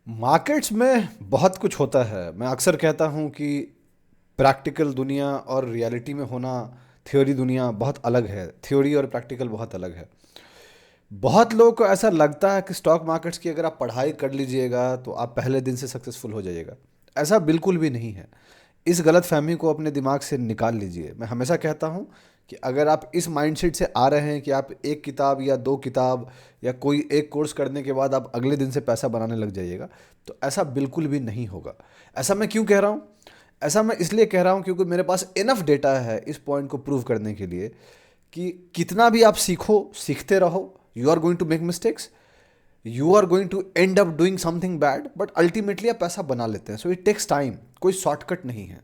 Markets में बहुत कुछ होता है। मैं अक्सर कहता हूँ कि प्रैक्टिकल दुनिया और रियलिटी में होना, थ्योरी दुनिया बहुत अलग है। थ्योरी और प्रैक्टिकल बहुत अलग है। बहुत लोगों को ऐसा लगता है कि स्टॉक मार्केट्स की अगर आप पढ़ाई कर लीजिएगा तो आप पहले दिन से सक्सेसफुल हो जाइएगा। ऐसा बिल्कुल भी नहीं है। इस गलत फहमी को अपने दिमाग से निकाल लीजिए। मैं हमेशा कहता हूँ कि अगर आप इस माइंडसेट से आ रहे हैं कि आप एक किताब या दो किताब या कोई एक कोर्स करने के बाद आप अगले दिन से पैसा बनाने लग जाइएगा, तो ऐसा बिल्कुल भी नहीं होगा। ऐसा मैं क्यों कह रहा हूँ? ऐसा मैं इसलिए कह रहा हूँ क्योंकि मेरे पास इनफ डेटा है इस पॉइंट को प्रूव करने के लिए कि कितना भी आप सीखो, सीखते रहो, you are going to make mistakes, you are going to end up doing something bad, but ultimately आप पैसा बना लेते हैं। सो इट टेक्स टाइम, कोई शॉर्टकट नहीं है।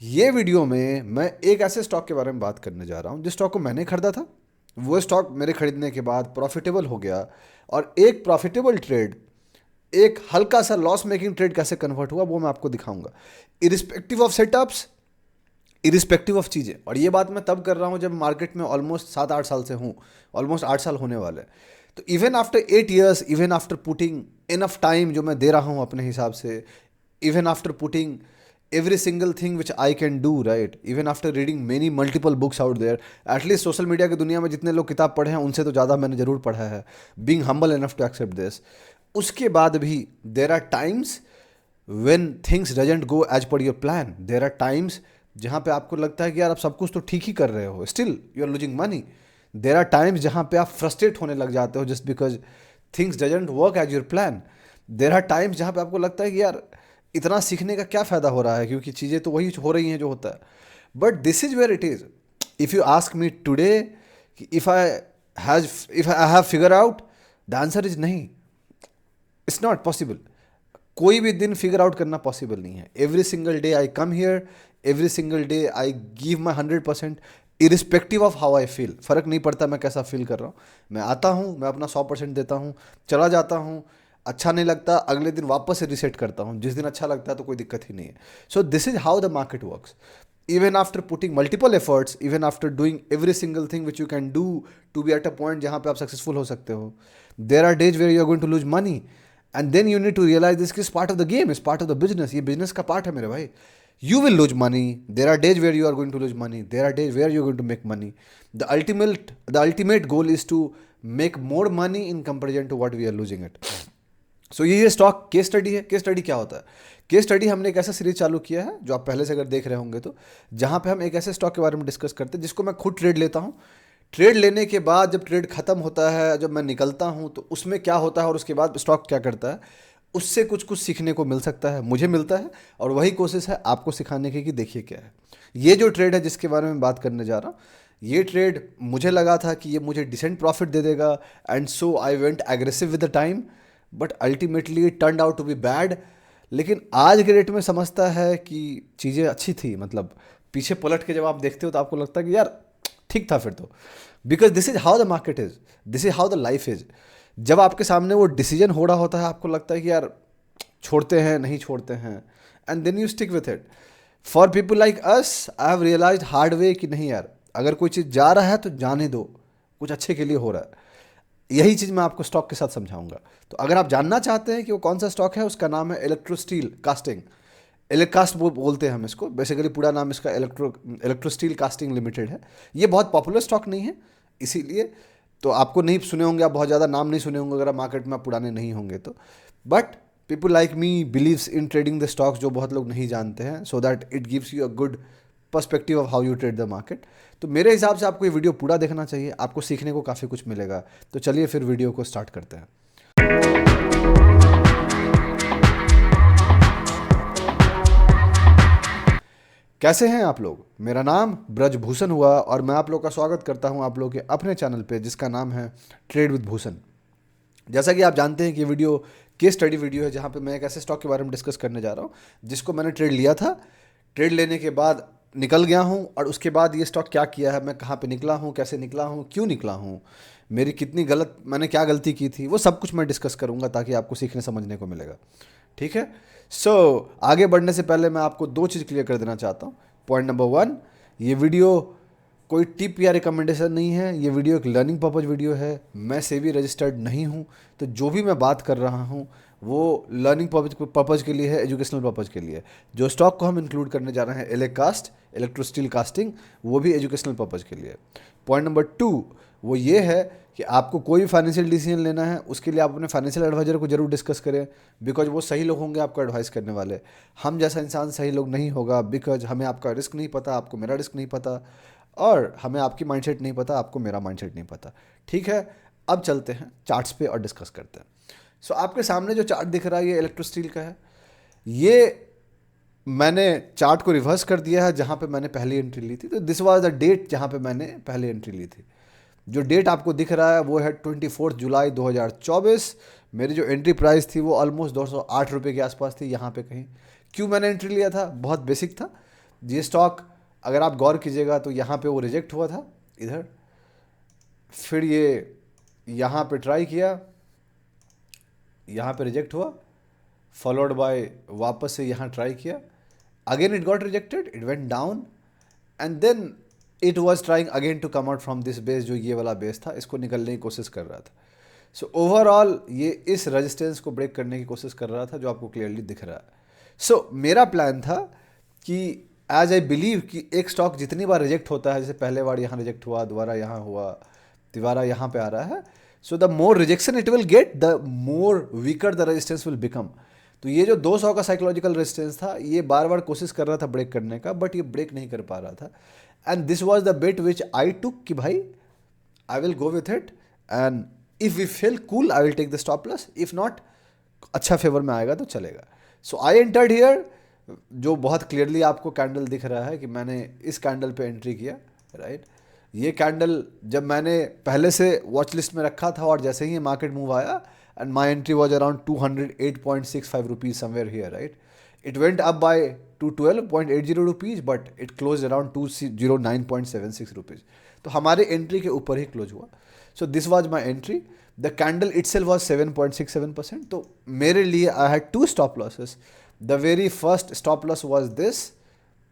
ये वीडियो में मैं एक ऐसे स्टॉक के बारे में बात करने जा रहा हूँ जिस स्टॉक को मैंने खरीदा था। वो स्टॉक मेरे खरीदने के बाद प्रॉफिटेबल हो गया, और एक प्रॉफिटेबल ट्रेड एक हल्का सा लॉस मेकिंग ट्रेड कैसे कन्वर्ट हुआ वो मैं आपको दिखाऊंगा, irrespective of setups, irrespective of चीज़ें। और ये बात मैं तब कर रहा हूँ जब मार्केट में ऑलमोस्ट 7-8 साल से हूँ। ऑलमोस्ट 8 साल होने वाले हैं। तो even after 8 years, even after putting enough time जो मैं दे रहा हूँ अपने हिसाब से, even after putting every single thing which I can do, right? Even after reading many multiple books out there, at least social media की दुनिया में जितने लोग किताब पढ़े हैं उनसे तो ज़्यादा मैंने ज़रूर पढ़ा है, being humble enough to accept this। उसके बाद भी there are times when things doesn't go as per your plan। there are times जहाँ पे आपको लगता है कि यार आप सब कुछ तो ठीक ही कर रहे हो, still you are losing money। there are times जहाँ पे आप फ्रस्ट्रेट होने लग जाते हो just because things doesn't work as your plan। there are times जहाँ पे आपको लगता है कि यार इतना सीखने का क्या फ़ायदा हो रहा है, क्योंकि चीज़ें तो वही हो रही हैं जो होता है। But this is where it is. If you ask me today कि if I have figure out, the answer is नहीं। It's not possible. कोई भी दिन फिगर आउट करना पॉसिबल नहीं है। Every single day I come here, every single day I give my 100%, irrespective of how I feel. फ़र्क नहीं पड़ता मैं कैसा फील कर रहा हूँ। मैं आता हूँ, मैं अपना 100% देता हूँ, चला जाता हूँ। अच्छा नहीं लगता, अगले दिन वापस से रिसेट करता हूँ। जिस दिन अच्छा लगता है तो कोई दिक्कत ही नहीं है। So this is how the market works. Even after putting multiple efforts, even after doing every single thing which you can do to be at a point जहाँ पे आप सक्सेसफुल हो सकते हो, there are days where you are going to lose money. And then you need to realise this is part of the game, is part of the business. ये business का part है मेरे भाई। You will lose money. There are days where you are going to lose money. There are days where you are going to make money. The ultimate goal is to make more money in comparison to what we are losing it. सो ये stock case study है। Case study क्या होता है? Case study हमने एक ऐसा series चालू किया है जो आप पहले से अगर देख रहे होंगे तो, जहाँ पे हम एक ऐसे स्टॉक के बारे में डिस्कस करते हैं जिसको मैं खुद ट्रेड लेता हूँ। ट्रेड लेने के बाद जब ट्रेड खत्म होता है, जब मैं निकलता हूँ, तो उसमें क्या होता है और उसके बाद स्टॉक क्या करता है, उससे कुछ कुछ सीखने को मिल सकता है, मुझे मिलता है। और वही कोशिश है आपको सिखाने की कि देखिए क्या है। ये जो ट्रेड है जिसके बारे में बात करने जा रहा हूँ, ये ट्रेड मुझे लगा था कि ये मुझे डिसेंट प्रॉफिट दे देगा, and so I went aggressive with the time, but ultimately it turn out to be bad. लेकिन आज के डेट में समझता है कि चीज़ें अच्छी थी। मतलब पीछे पलट के जब आप देखते हो तो आपको लगता है कि यार ठीक था फिर तो। Because this is how the market is, this is how the life is. जब आपके सामने वो डिसीजन हो रहा होता है, आपको लगता है कि यार छोड़ते हैं नहीं छोड़ते हैं, and then you stick with it. For people like us, I have realise hard way कि नहीं यार, अगर कोई चीज़ जा रहा है तो जाने दो, कुछ अच्छे के लिए हो रहा है। यही चीज़ मैं आपको स्टॉक के साथ समझाऊंगा। तो अगर आप जानना चाहते हैं कि वो कौन सा स्टॉक है, उसका नाम है इलेक्ट्रो स्टील कास्टिंग। इलेक्कास्ट बोलते हैं हम इसको, बेसिकली पूरा नाम इसका इलेक्ट्रो स्टील कास्टिंग लिमिटेड है। ये बहुत पॉपुलर स्टॉक नहीं है, इसीलिए तो आपको नहीं सुने होंगे, आप बहुत ज़्यादा नाम नहीं सुने होंगे अगर आप मार्केट में पुराने नहीं होंगे तो। But people like me believes in trading the stocks, जो बहुत लोग नहीं जानते हैं, so that it gives you a good perspective of how you trade the market. तो मेरे हिसाब से आपको ये वीडियो पूरा देखना चाहिए, आपको सीखने को काफ़ी कुछ मिलेगा। तो चलिए फिर वीडियो को स्टार्ट करते हैं। कैसे हैं आप लोग? मेरा नाम ब्रजभूषण हुआ और मैं आप लोग का स्वागत करता हूं आप लोग के अपने चैनल पे जिसका नाम है ट्रेड विद भूषण। जैसा कि आप जानते हैं कि ये वीडियो केस स्टडी वीडियो है, जहां पे मैं एक ऐसे स्टॉक के बारे में डिस्कस करने जा रहा हूं जिसको मैंने ट्रेड लिया था। ट्रेड लेने के बाद निकल गया हूं, और उसके बाद ये स्टॉक क्या किया है, मैं कहाँ पे निकला हूं, कैसे निकला हूं, क्यों निकला हूं, मेरी कितनी गलत, मैंने क्या गलती की थी, वो सब कुछ मैं डिस्कस करूंगा ताकि आपको सीखने समझने को मिलेगा। ठीक है। सो आगे बढ़ने से पहले मैं आपको दो चीज़ क्लियर कर देना चाहता हूँ। पॉइंट नंबर 1, ये वीडियो कोई टिप या रिकमेंडेशन नहीं है, ये वीडियो एक लर्निंग पर्पज वीडियो है। मैं सेबी रजिस्टर्ड नहीं हूँ, तो जो भी मैं बात कर रहा हूँ वो लर्निंग पर्पज़ के लिए है, एजुकेशनल पर्पज़ के लिए है। जो स्टॉक को हम इंक्लूड करने जा रहे हैं, इलेक्ट्रो स्टील कास्टिंग, वो भी एजुकेशनल पर्पज़ के लिए है। पॉइंट नंबर 2 वो ये है कि आपको कोई भी फाइनेंशियल डिसीजन लेना है, उसके लिए आप अपने फाइनेंशियल एडवाइजर को जरूर डिस्कस करें, बिकॉज वो सही लोग होंगे आपको एडवाइस करने वाले। हम जैसा इंसान सही लोग नहीं होगा, बिकॉज हमें आपका रिस्क नहीं पता, आपको मेरा रिस्क नहीं पता, और हमें आपकी माइंडसेट नहीं पता, आपको मेरा माइंडसेट नहीं पता। ठीक है, अब चलते हैं चार्ट्स पे और डिस्कस करते हैं। सो आपके सामने जो चार्ट दिख रहा है ये इलेक्ट्रो स्टील का है। ये मैंने चार्ट को रिवर्स कर दिया है जहाँ पे मैंने पहली एंट्री ली थी, तो दिस वाज द डेट जहाँ पे मैंने पहली एंट्री ली थी। जो डेट आपको दिख रहा है वो है 24 जुलाई 2024। मेरी जो एंट्री प्राइस थी वो ऑलमोस्ट 208 रुपये के आसपास थी, यहाँ पे कहीं। क्यों मैंने एंट्री लिया था? बहुत बेसिक था। ये स्टॉक अगर आप गौर कीजिएगा तो यहाँ पे वो रिजेक्ट हुआ था इधर, फिर ये यहाँ पे ट्राई किया, यहाँ पे रिजेक्ट हुआ, फॉलोड बाय वापस से यहाँ ट्राई किया, again it got rejected, it went down, and then it was trying again to come out from this base, जो ये वाला बेस था, इसको निकलने की कोशिश कर रहा था। सो ओवरऑल ये इस रेजिस्टेंस को ब्रेक करने की कोशिश कर रहा था, जो आपको क्लियरली दिख रहा है। सो मेरा प्लान था कि एज आई बिलीव कि एक स्टॉक जितनी बार रिजेक्ट होता है, जैसे पहले बार यहाँ रिजेक्ट हुआ, दोबारा यहाँ हुआ, दोबारा यहाँ पे आ रहा है, so the more rejection it will get, the more weaker the resistance will become. तो ये जो 200 का साइकोलॉजिकल रेजिस्टेंस था, ये बार बार कोशिश कर रहा था ब्रेक करने का, बट ये ब्रेक नहीं कर पा रहा था। And this was the bet which I took कि भाई I will go with it, and if we feel cool I will take the stop loss, if not अच्छा फेवर में आएगा तो चलेगा। सो आई एंटर्ड हियर, जो बहुत क्लियरली आपको कैंडल दिख रहा है कि मैंने इस कैंडल पे एंट्री किया, राइट। ये कैंडल जब मैंने पहले से वॉच लिस्ट में रखा था, और जैसे ही मार्केट मूव आया, and my entry was around 208.65 rupees somewhere here, right? It went up by 212.80 rupees, but it closed around 209.76 rupees. तो हमारे एंट्री के ऊपर ही क्लोज हुआ। So this was my entry. The candle itself was 7.67%। तो मेरे लिए I had 2 stop losses. The very first stop loss was this,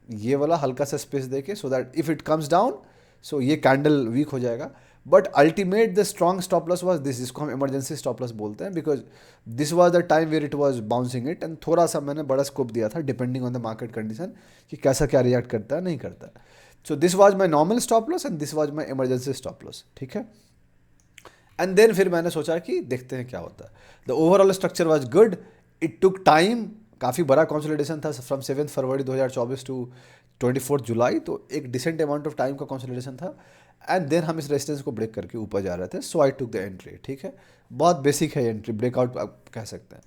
ये वाला हल्का सा स्पेस देके, so that if it comes down, so ये कैंडल वीक हो जाएगा। But ultimate the strong stop loss was this, जिसको हम इमरजेंसी स्टॉप लॉस बोलते हैं, because this was the time where it was bouncing it, and थोड़ा सा मैंने बड़ा स्कोप दिया था depending on the market condition कि कैसा क्या रिएक्ट करता है, नहीं करता। सो this was my normal stop loss and this was my emergency stop loss, ठीक है। एंड देन फिर मैंने सोचा कि देखते हैं क्या होता है। The overall structure was good, it took time, काफ़ी बड़ा कंसोलिडेशन था फ्रॉम 7 फरवरी 2024 टू 24 जुलाई, तो एक डिसेंट अमाउंट ऑफ टाइम का कंसोलिडेशन था। एंड देन हम इस रेजिस्टेंस को ब्रेक करके ऊपर जा रहे थे, सो आई टुक द एंट्री, ठीक है। बहुत बेसिक है एंट्री, ब्रेकआउट आप कह सकते हैं।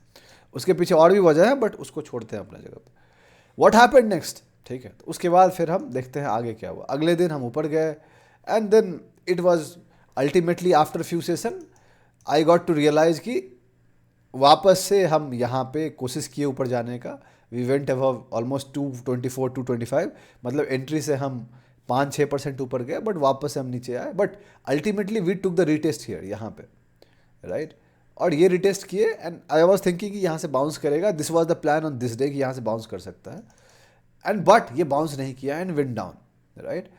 उसके पीछे और भी वजह है, बट उसको छोड़ते हैं अपने जगह पर। व्हाट हैपेंड नेक्स्ट, ठीक है। तो उसके बाद फिर हम देखते हैं आगे क्या हुआ। अगले दिन हम ऊपर गए, and then it was ultimately after few session I got to realise कि वापस से हम यहाँ पे कोशिश किए ऊपर जाने का। वी वेंट अबव ऑलमोस्ट 224 225, मतलब एंट्री से हम 5-6% ऊपर गए, बट वापस से हम नीचे आए। But ultimately we took the retest here, यहाँ पे, राइट। और ये रिटेस्ट किए, एंड आई वॉज थिंकिंग कि यहाँ से बाउंस करेगा। This was the plan on this day कि यहाँ से बाउंस कर सकता है, एंड बट ये बाउंस नहीं किया and went down, right.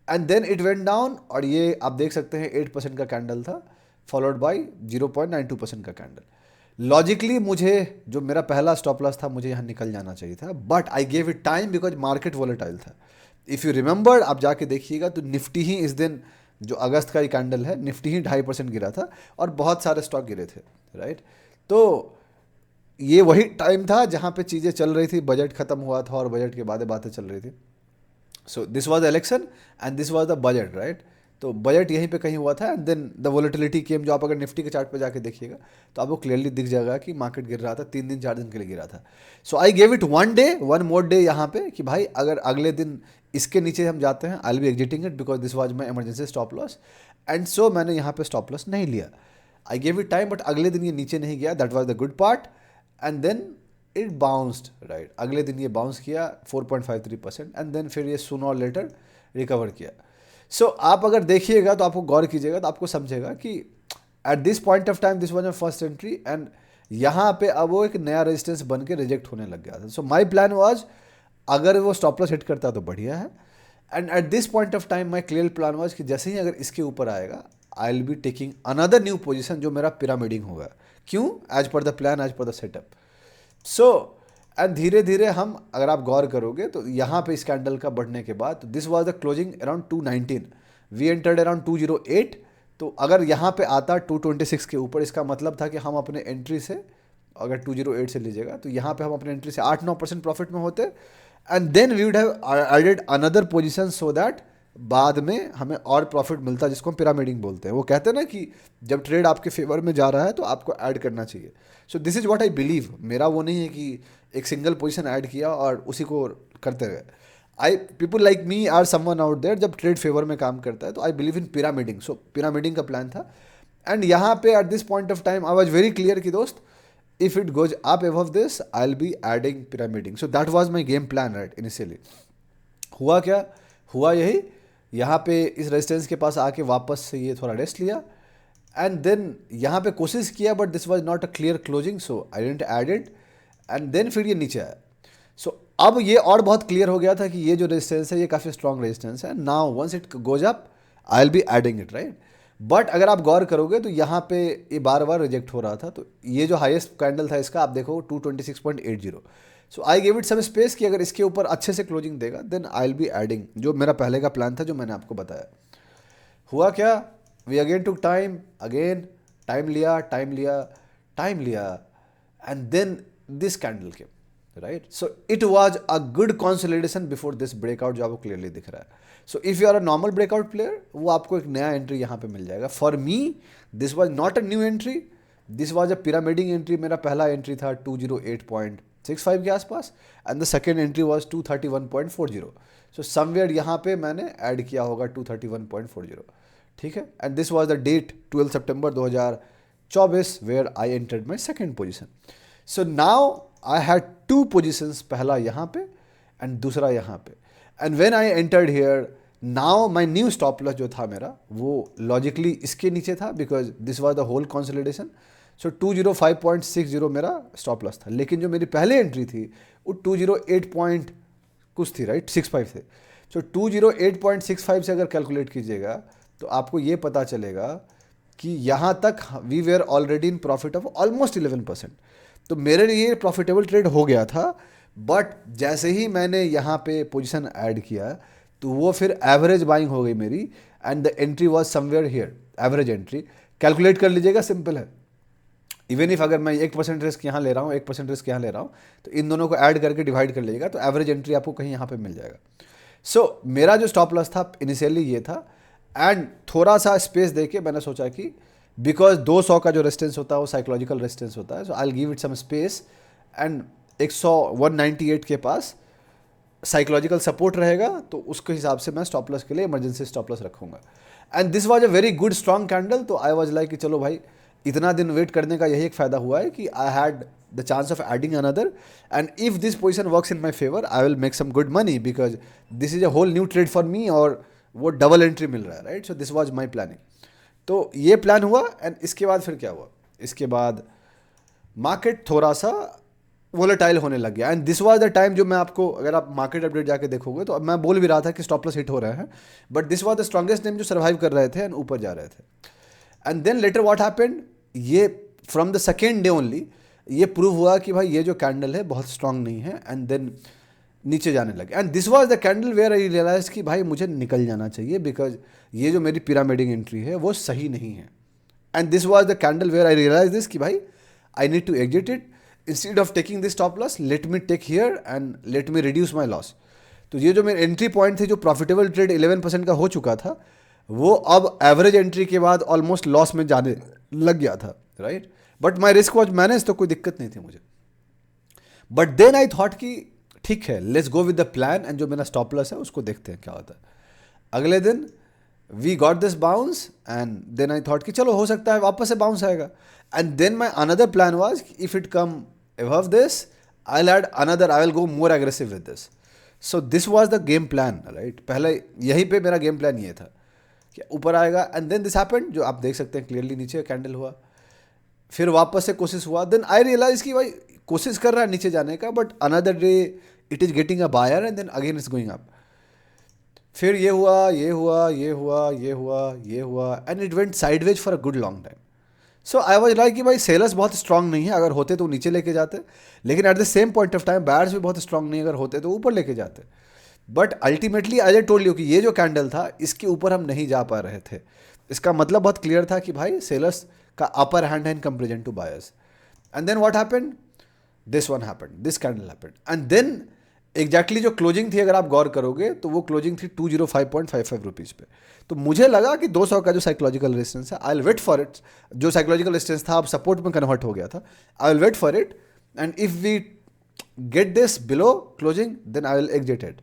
And then it went down, और ये आप देख सकते हैं 8% का कैंडल था, फॉलोड बाई 0.92% का कैंडल। लॉजिकली मुझे जो मेरा पहला स्टॉप लॉस था, मुझे यहाँ निकल जाना चाहिए था, but I gave it time because market volatile था। इफ़ यू रिमेंबर, आप जाके देखिएगा तो निफ्टी ही इस दिन, जो अगस्त का ही कैंडल है, निफ्टी ही 2.5% गिरा था, और बहुत सारे स्टॉक गिरे थे, राइट। तो ये वही टाइम था जहाँ पे चीज़ें चल रही थी, बजट खत्म हुआ था और बजट के बाद बातें चल रही थी। सो this was the election and this was the budget, right. तो बजट यहीं पे कहीं हुआ था, एंड देन द वोलेटिलिटी केम, जो आप अगर निफ्टी के चार्ट पे जाके देखिएगा तो आपको क्लियरली दिख जाएगा कि मार्केट गिर रहा था, 3 दिन 4 दिन के लिए गिरा था। So I gave it 1 more day यहाँ पे, कि भाई अगर अगले दिन इसके नीचे हम जाते हैं, I will be exiting it because this was my emergency stop loss. And so मैंने यहाँ पे स्टॉप लॉस नहीं लिया, I gave it time, but अगले दिन ये नीचे नहीं गया, that was the good part. And then it bounced, right. अगले दिन ये बाउंस किया 4.53%, एंड देन फिर ये सूनर और लेटर रिकवर किया। सो आप अगर देखिएगा तो आपको गौर कीजिएगा तो आपको समझेगा कि eight this point of time this was my first entry, and यहाँ पे अब वो एक नया रेजिस्टेंस बन के रिजेक्ट होने लग गया था। सो माय प्लान वाज, अगर वो स्टॉप लॉस हिट करता तो बढ़िया है, and at this point of time my clear plan was कि जैसे ही अगर इसके ऊपर आएगा, I will be taking another new position, जो मेरा पिरामिडिंग होगा, क्यों? As per the plan, as per the setup. So and धीरे धीरे हम, अगर आप गौर करोगे तो यहाँ पे इस कैंडल का बढ़ने के बाद this was the closing around 219, we entered around 208. तो अगर यहाँ पे आता 226 के ऊपर, इसका मतलब था कि हम अपने एंट्री से, अगर 208 से लीजिएगा तो यहाँ पे हम अपने एंट्री से 8-9% प्रॉफिट में होते, and then we would have added another position so that बाद में हमें और प्रॉफिट मिलता, जिसको हम पिरामिडिंग बोलते हैं. वो कहते हैं ना कि जब ट्रेड आपके फेवर में जा रहा है तो आपको ऐड करना चाहिए. सो this is what I believe. मेरा वो नहीं है कि एक सिंगल पोजीशन ऐड किया और उसी को करते गए. I people like me are someone out there, जब ट्रेड फेवर में काम करता है तो I believe in pyramiding. So pyramiding का प्लान था. एंड यहाँ पे at this point of time I was very clear कि दोस्त, if it goes up above this I'll be adding pyramiding. So that was my game plan right initially. हुआ क्या? हुआ यही, यहाँ पे इस रेजिस्टेंस के पास आके वापस से ये थोड़ा रेस्ट लिया, एंड देन यहाँ पे कोशिश किया, but this was not a clear closing, so I didn't add it. And then फिर ये नीचे आया. सो अब ये और बहुत क्लियर हो गया था कि ये जो रेजिस्टेंस है ये काफ़ी स्ट्रॉन्ग रेजिस्टेंस है. Now once it goes up I will be adding it, right. But अगर आप गौर करोगे तो यहाँ पे ये बार बार रिजेक्ट हो रहा था. तो ये जो हाईएस्ट कैंडल था इसका आप देखो 226.80. So I give it some space कि अगर इसके ऊपर अच्छे से क्लोजिंग देगा then I will be adding, जो मेरा पहले का प्लान था जो मैंने आपको बताया. हुआ क्या? We again took time, again time लिया, टाइम लिया, टाइम लिया, एंड देन दिस कैंडल के, right. So it was a good consolidation before this breakout, जो आपको क्लियरली दिख रहा है. So if you are a normal breakout player, वो आपको एक नया एंट्री यहाँ पे मिल जाएगा. For me this was not a new entry, this was a pyramiding entry. मेरा पहला एंट्री था 208.65 के आसपास, and the second entry was 231.40. So somewhere यहाँ पे मैंने ऐड किया होगा 231.40, ठीक है. And this was the date 12 सितंबर 2024 where I entered my second position. So now I had two positions, पहला यहाँ पे एंड दूसरा यहाँ पे. And when I entered here, now my new stop loss जो था मेरा वो लॉजिकली इसके नीचे था, because this was the whole consolidation. सो 205.60 मेरा स्टॉप लॉस था. लेकिन जो मेरी पहले एंट्री थी वो 208 पॉइंट कुछ थी, राइट, 65 थे. सो 208.65 से अगर कैलकुलेट कीजिएगा तो आपको ये पता चलेगा कि यहाँ तक we were already in profit of almost 11%. तो मेरे लिए प्रॉफिटेबल ट्रेड हो गया था. बट जैसे ही मैंने यहाँ पे पोजीशन ऐड किया तो वो फिर एवरेज बाइंग हो गई मेरी, and the entry was somewhere here. Average entry calculate कर लीजिएगा, सिंपल है. इवन इफ अगर मैं 1% रिस्क यहाँ ले रहा हूँ, 1% रिस्क यहाँ ले रहा हूँ, तो इन दोनों को ऐड करके डिवाइड कर लीजिएगा तो एवरेज एंट्री आपको कहीं यहाँ पे मिल जाएगा. सो मेरा जो स्टॉप लॉस था इनिशियली ये था, एंड थोड़ा सा स्पेस देके मैंने सोचा कि बिकॉज 200 का जो रेजिस्टेंस होता है वो साइकोलॉजिकल रेजिस्टेंस होता है, so I will give it some space. And 198 के पास साइकोलॉजिकल सपोर्ट रहेगा, तो उसके हिसाब से मैं स्टॉप लॉस के लिए इमरजेंसी स्टॉप लॉस रखूंगा. And this was a very good strong candle. तो आई वाज लाइक कि चलो भाई, इतना दिन वेट करने का यही एक फ़ायदा हुआ है कि I had the chance of adding another, and if this position works in my favour I will make some good money, because this is a whole new trade for me, और वो डबल एंट्री मिल रहा है, right. So this was my planning. तो ये plan हुआ. And इसके बाद फिर क्या हुआ? इसके बाद मार्केट थोड़ा सा वोलेटाइल होने लग गया. And this was the time जो मैं आपको, अगर आप मार्केट अपडेट जाके देखोगे तो अब मैं बोल भी रहा था कि स्टॉप लॉस हिट हो रहे हैं, but this was the strongest time जो सर्वाइव कर रहे थे एंड ऊपर जा रहे थे. And then later what happened, ये from the second day only ये प्रूव हुआ कि भाई ये जो कैंडल है बहुत स्ट्रांग नहीं है, एंड देन नीचे जाने लगे. And this was the candle where I realise कि भाई मुझे निकल जाना चाहिए, बिकॉज ये जो मेरी पिरामिडिंग एंट्री है वो सही नहीं है. And this was the candle where I realise this कि भाई I need to exit it. Instead of taking this stop loss, let me take here and let me reduce my loss. तो ये जो मेरे एंट्री पॉइंट थे, जो profitable trade 11% का हो चुका था, वो अब एवरेज एंट्री के बाद ऑलमोस्ट लॉस में जाने लग गया था, right. But my risk was manage, तो कोई दिक्कत नहीं थी मुझे. बट देन आई थॉट कि ठीक है, let's go with the plan, and जो मेरा स्टॉप लॉस है उसको देखते हैं क्या होता है. अगले दिन we got this bounce, and then I thought कि चलो हो सकता है वापस से बाउंस आएगा. And then my another plan was if it come above this I'll add another, I will go more aggressive with this. So this was the game plan, right. पहले यहीं पे मेरा गेम प्लान ये था कि ऊपर आएगा, एंड देन दिस हैपेंड, जो आप देख सकते हैं क्लियरली नीचे कैंडल हुआ, फिर वापस से कोशिश हुआ. देन आई रियलाइज कि भाई कोशिश कर रहा है नीचे जाने का, but another day it is getting a buyer, and then अगेन इट्स गोइंग अप. फिर ये हुआ, ये हुआ, ये हुआ, ये हुआ, ये हुआ, and it went sideways for a good long time. So I was like कि भाई सेलर्स बहुत स्ट्रांग नहीं है, अगर होते तो नीचे लेके जाते, लेकिन at the same point of time buyers भी बहुत स्ट्रांग नहीं, अगर होते तो ऊपर लेके जाते। But ultimately I told you कि ये जो कैंडल था इसके ऊपर हम नहीं जा पा रहे थे। इसका मतलब बहुत क्लियर था कि भाई सेलर्स का अपर हैंड है in comparison to buyers. And then what happened, this one happened, this candle happened, and then exactly जो क्लोजिंग थी अगर आप गौर करोगे तो वो क्लोजिंग थी 205.55 रुपीज़ पे। तो मुझे लगा कि 200 का जो साइकोलॉजिकल रेजिस्टेंस है, I will wait for it. जो साइकोलॉजिकल रेजिस्टेंस था अब सपोर्ट में कन्वर्ट हो गया था, I will wait for it, and if we get this below closing then I will exit it.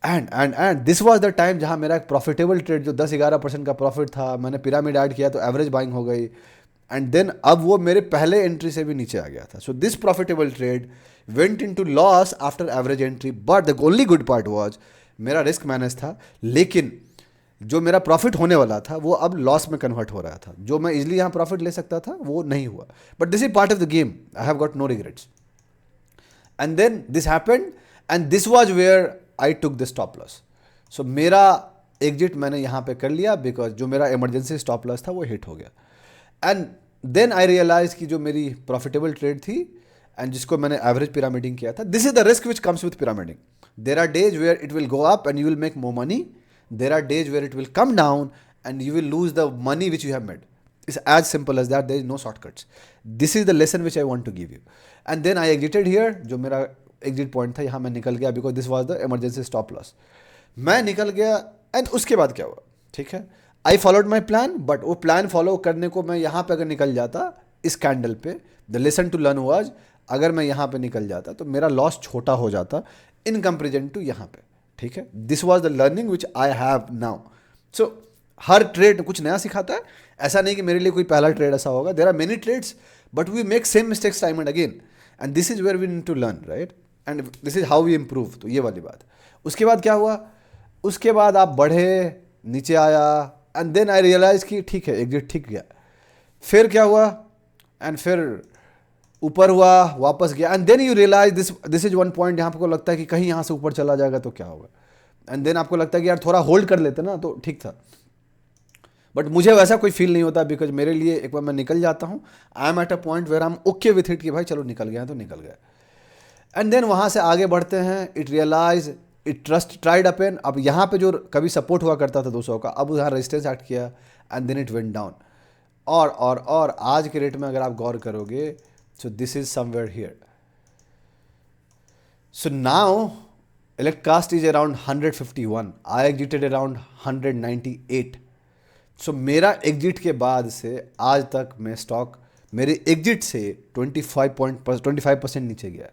And this was the time जहां मेरा एक प्रॉफिटेबल ट्रेड जो 10-11% का प्रॉफिट था, मैंने पिरामिड ऐड किया तो एवरेज बाइंग हो गई, एंड देन अब वो मेरे पहले एंट्री से भी नीचे आ गया था। So this profitable trade went into loss after average entry, but the only good part was मेरा रिस्क मैनेज था, लेकिन जो मेरा प्रॉफिट होने वाला था वो अब लॉस में कन्वर्ट हो रहा था। जो मैं इजिली यहाँ प्रॉफिट ले सकता था वो नहीं हुआ, but this is part of the game, I have got no regrets. And then this happened and this was where I took the stop loss. So मेरा एग्जिट मैंने यहाँ पे कर लिया, बिकॉज जो मेरा इमरजेंसी स्टॉप लॉस था वो हिट हो गया। एंड देन आई रियलाइज कि जो मेरी प्रॉफिटेबल ट्रेड थी एंड जिसको मैंने एवरेज पिरामिडिंग किया था, this is the risk which comes with pyramiding. There are days where it will go up and you will make more money, there are days where it will come down and you will lose the money which you have made. It's as simple as that. There is no shortcuts. This is the lesson which I want to give you. And then I exited here. जो मेरा exit point था यहाँ मैं निकल गया because this was the emergency stop loss. मैं निकल गया and उसके बाद क्या हुआ, ठीक है, I followed my plan, but वो plan follow करने को मैं यहाँ पे अगर निकल जाता इस कैंडल पे, the lesson to learn was अगर मैं यहाँ पे निकल जाता तो मेरा लॉस छोटा हो जाता in comparison to यहाँ पे, ठीक है. This was the learning which I have now. So her trade कुछ नया सिखाता है, ऐसा नहीं कि मेरे लिए कोई पहला ट्रेड ऐसा होगा. There are many trades but we make same mistakes time and again, and this is where we need to learn, right, and this is how we improve. तो ये वाली बात. उसके बाद क्या हुआ, उसके बाद आप बढ़े, नीचे आया, एंड देन आई रियलाइज कि ठीक है एग्जिट ठीक गया. फिर क्या हुआ, एंड फिर ऊपर हुआ, वापस गया, and then you realise this is one point यहाँ आपको लगता है कि कहीं यहाँ से ऊपर चला जाएगा तो क्या होगा, एंड देन आपको लगता है कि यार थोड़ा होल्ड कर लेते ना तो ठीक था. बट मुझे वैसा कोई फील नहीं होता, बिकॉज मेरे लिए एक बार मैं निकल जाता हूँ, I am at a point where I am okay with it कि भाई चलो निकल गया तो निकल गया. एंड देन वहाँ से आगे बढ़ते हैं, it realise, it trust tried happen. अब यहाँ पे जो कभी सपोर्ट हुआ करता था 200 का, अब यहाँ रेजिस्टेंस ऐड किया and then it went down. और आज के रेट में अगर आप गौर करोगे, so this is somewhere here. So now elect cost is around 151. I exited around 198. So मेरा एग्जिट के बाद से आज तक मैं स्टॉक मेरे एग्जिट से 25% नीचे गया.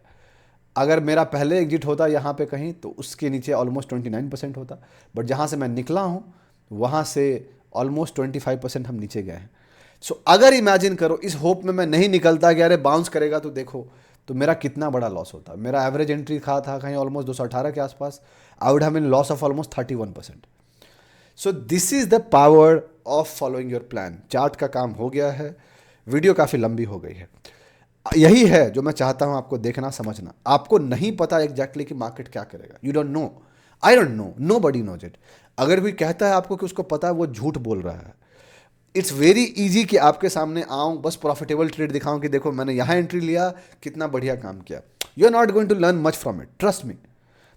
अगर मेरा पहले एग्जिट होता यहाँ पे कहीं तो उसके नीचे ऑलमोस्ट 29% होता, बट जहाँ से मैं निकला हूँ वहाँ से ऑलमोस्ट 25% हम नीचे गए हैं. सो अगर इमेजिन करो इस होप में मैं नहीं निकलता कि अरे बाउंस करेगा तो देखो, तो मेरा कितना बड़ा लॉस होता. मेरा एवरेज एंट्री था कहीं ऑलमोस्ट 218 के आसपास. I would have been loss of almost 31%. So this is the power of following your plan. Chart का काम हो गया है, वीडियो काफ़ी लंबी हो गई है. यही है जो मैं चाहता हूं आपको देखना, समझना. आपको नहीं पता एग्जैक्टली कि मार्केट क्या करेगा. You don't know, I don't know, nobody knows it. अगर कोई कहता है आपको कि उसको पता है, वो झूठ बोल रहा है. इट्स वेरी ईजी कि आपके सामने आऊँ, बस प्रॉफिटेबल ट्रेड दिखाऊं कि देखो मैंने यहाँ एंट्री लिया, कितना बढ़िया काम किया. You are not going to learn much from it, trust me.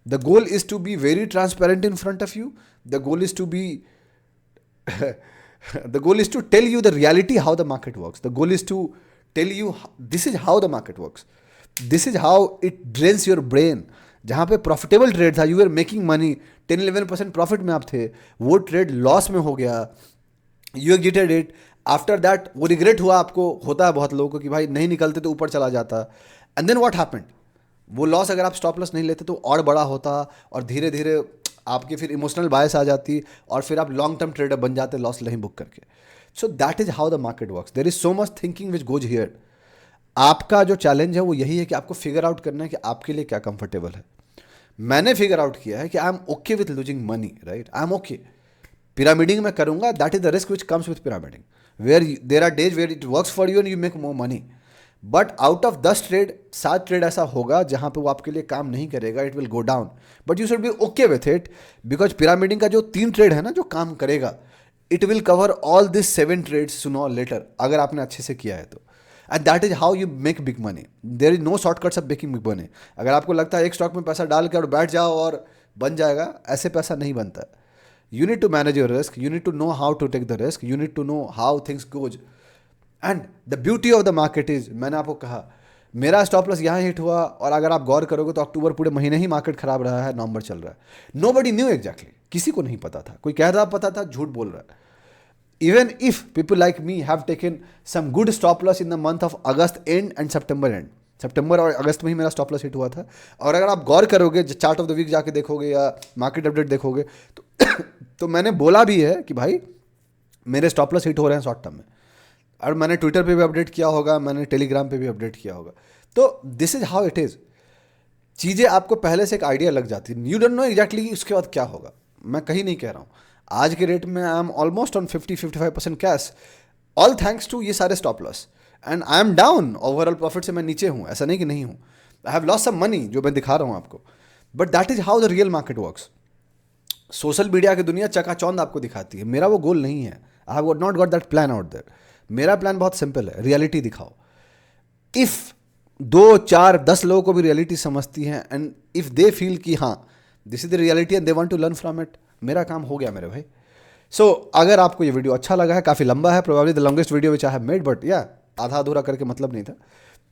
The goal is to be very transparent in front of you. The goal is to be the goal is to tell you the reality how the market works. The goal is to tell you this is how the market works. This is how it drains your brain. जहाँ पे profitable trade था, you are making money, 10-11% profit में आप थे, वो trade loss में हो गया, you exited it. After that वो रिग्रेट हुआ, आपको होता है बहुत लोगों को कि भाई नहीं निकलते तो ऊपर चला जाता. एंड देन व्हाट हैपेंड, वो लॉस अगर आप स्टॉप लॉस नहीं लेते तो और बड़ा होता, और धीरे धीरे आपकी फिर इमोशनल बायस आ जाती, और फिर आप लॉन्ग टर्म ट्रेडर बन जाते लॉस नहीं बुक करके. So that is how the market works. There is so much thinking which goes here. आपका जो चैलेंज है वो यही है कि आपको फिगर आउट करना है कि आपके लिए क्या कंफर्टेबल है. मैंने फिगर आउट किया है कि I am okay with losing money, right, I am okay. Pyramiding में करूंगा, that is the risk which comes with pyramiding, where there are days where it works for you and you make more money. But out of 10 trade 7 trade ऐसा होगा जहां पे वो आपके लिए काम नहीं करेगा, it will go down. But you should be okay with it, because pyramiding का जो 3 ट्रेड है ना जो काम करेगा, it will cover all this 7 trades sooner और लेटर, अगर आपने अच्छे से किया है तो। And that is how you make big money. There is no shortcuts of making big money. अगर आपको लगता है एक स्टॉक में पैसा डाल के और बैठ जाओ और बन जाएगा, ऐसे पैसा नहीं बनता। You need to manage your risk, you need to know how to take the risk, you need to know how things goes. And the beauty of the market is, मैंने आपको कहा मेरा स्टॉप लॉस यहाँ hit हुआ, और अगर आप गौर करोगे तो अक्टूबर पूरे महीने ही मार्केट खराब रहा है, नवंबर चल रहा है। नो बडी न्यू एग्जैक्टली, किसी को नहीं पता था, कोई कह रहा पता था, झूठ बोल रहा है। Even if people like me have taken some good stop loss in the month of August end and September end, सितंबर और अगस्त में ही मेरा स्टॉप लॉस हिट हुआ था। और अगर आप गौर करोगे, चार्ट ऑफ द वीक जाके देखोगे या मार्केट अपडेट देखोगे तो तो मैंने बोला भी है कि भाई मेरे स्टॉप लॉस हिट हो रहे हैं शॉर्ट टर्म में, और मैंने ट्विटर पे भी अपडेट किया होगा, मैंने टेलीग्राम पे भी अपडेट किया होगा। तो this is how it is. चीज़ें आपको पहले से एक आइडिया लग जाती है, यू डोंट नो एग्जैक्टली उसके बाद क्या होगा। मैं कहीं नहीं कह रहा हूँ, आज के रेट में I am almost on 50-55% cash, all thanks to ये सारे stop loss. And I am down, overall profit से मैं नीचे हूँ, ऐसा नहीं कि नहीं हूँ। I have lost some money जो मैं दिखा रहा हूँ आपको, but that is how the real market works. Social media की दुनिया चकाचौंध आपको दिखाती है, मेरा वो गोल नहीं है। I have not got that plan out there. मेरा प्लान बहुत सिंपल है, रियलिटी दिखाओ। इफ़ 2, 4, 10 लोगों को भी रियलिटी समझती हैं, एंड इफ़ दे फील कि हाँ this is the reality and they want to learn from it, मेरा काम हो गया मेरे भाई। सो अगर आपको ये वीडियो अच्छा लगा है, काफ़ी लंबा है, probably the longest video which I have made, but या आधा अधूरा करके मतलब नहीं था।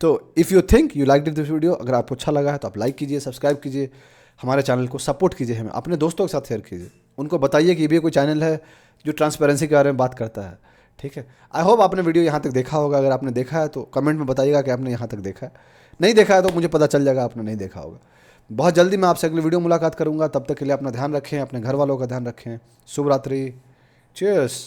तो if you think you like this video, अगर आपको अच्छा लगा है तो आप लाइक कीजिए, सब्सक्राइब कीजिए, हमारे चैनल को सपोर्ट कीजिए, हमें अपने दोस्तों के साथ शेयर कीजिए, उनको बताइए कि ये भी कोई चैनल है जो ट्रांसपेरेंसी के बारे में बात करता है। ठीक है, आई होप आपने वीडियो यहाँ तक देखा होगा। अगर आपने देखा है तो कमेंट में बताइएगा कि आपने यहाँ तक देखा है, नहीं देखा है तो मुझे पता चल जाएगा आपने नहीं देखा होगा। बहुत जल्दी मैं आपसे अगली वीडियो मुलाकात करूँगा, तब तक के लिए अपना ध्यान रखें, अपने घर वालों का ध्यान रखें। शुभ रात्रि, चीयर्स।